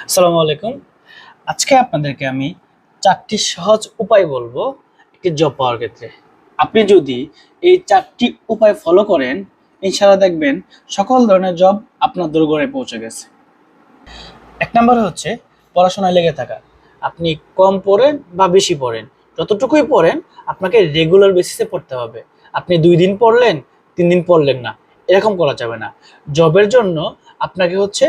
আসসালামু আলাইকুম। আজকে আপনাদেরকে আমি ৪টি সহজ উপায় বলবো একটি জব পাওয়ার ক্ষেত্রে। আপনি যদি এই ৪টি উপায় ফলো করেন, ইনশাআল্লাহ দেখবেন সকল ধরনের জব আপনার দোরগোড়ায় পৌঁছে গেছে। ১ নাম্বার হচ্ছে পড়াশোনায় লেগে থাকা। আপনি কম পড়েন বা বেশি পড়েন, যতটুকুই পড়েন আপনাকে রেগুলার বেসিসে পড়তে হবে। আপনি ২ দিন পড়লেন, ৩ দিন পড়লেন না, এরকম করা যাবে না। জবের জন্য আপনাকে হচ্ছে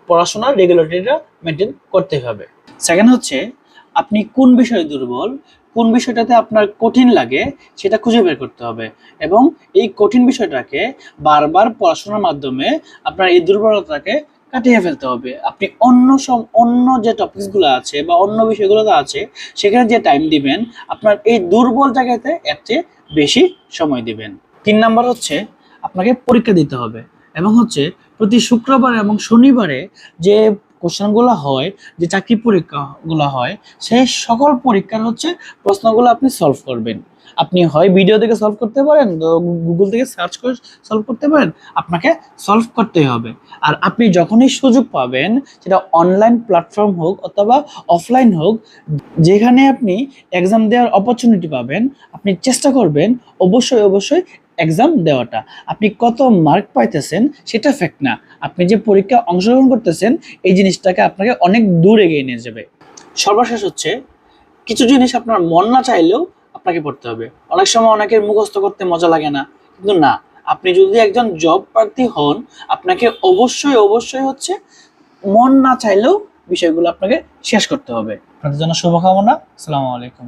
পড়াশোনার রেগুলারিটিটা মেনটেন করতে হবে। সেকেন্ড হচ্ছে আপনি কোন বিষয়ে দুর্বল, কোন বিষয়টাতে আপনার কঠিন লাগে সেটা খুঁজে বের করতে হবে এবং এই কঠিন বিষয়টাকে বারবার পড়াশোনার মাধ্যমে আপনার এই দুর্বলতাকে কাটিয়ে ফেলতে হবে। আপনি অন্য যে টপিকসগুলো আছে বা অন্য বিষয়গুলোতে আছে সেখানে যে টাইম দিবেন, আপনার এই দুর্বল জায়গাতে এর চেয়ে বেশি সময় দিবেন। ৩ নাম্বার হচ্ছে আপনাকে পরীক্ষা দিতে হবে এবং হচ্ছে প্রতি শুক্রবার এবং শনিবারে যে কোশ্চেনগুলো হয়, যে চাকরি পরীক্ষাগুলো হয়, সেই সকল পরীক্ষার হচ্ছে প্রশ্নগুলো আপনি সলভ করবেন। আপনি হয় ভিডিও থেকে সলভ করতে পারেন, গুগল থেকে সার্চ করে সলভ করতে পারেন, আপনাকে সলভ করতেই হবে। আর আপনি যখনই সুযোগ পাবেন, সেটা অনলাইন প্ল্যাটফর্ম হোক অথবা অফলাইন হোক, যেখানে আপনি এক্সাম দেওয়ার অপরচুনিটি পাবেন, আপনি চেষ্টা করবেন অবশ্যই এক্সাম দেওয়াটা। আপনি কত মার্ক পাইতেছেন সেটা ফ্যাক্ট না, আপনি যে পরীক্ষায় অংশগ্রহণ করতেছেন এই জিনিসটাকে আপনাকে অনেক দূর এগিয়ে নিয়ে যাবে। সর্বশেষ হচ্ছে কিছু জিনিস আপনার মন না চাইলেও আপনাকে পড়তে হবে। অনেক সময় অনেকের মুখস্থ করতে মজা লাগে না, কিন্তু না, আপনি যদি একজন জব প্রার্থী হন, আপনাকে অবশ্যই হচ্ছে মন না চাইলেও বিষয়গুলো আপনাকে শেষ করতে হবে। আপনাদের জন্য শুভকামনা। আসসালামু আলাইকুম।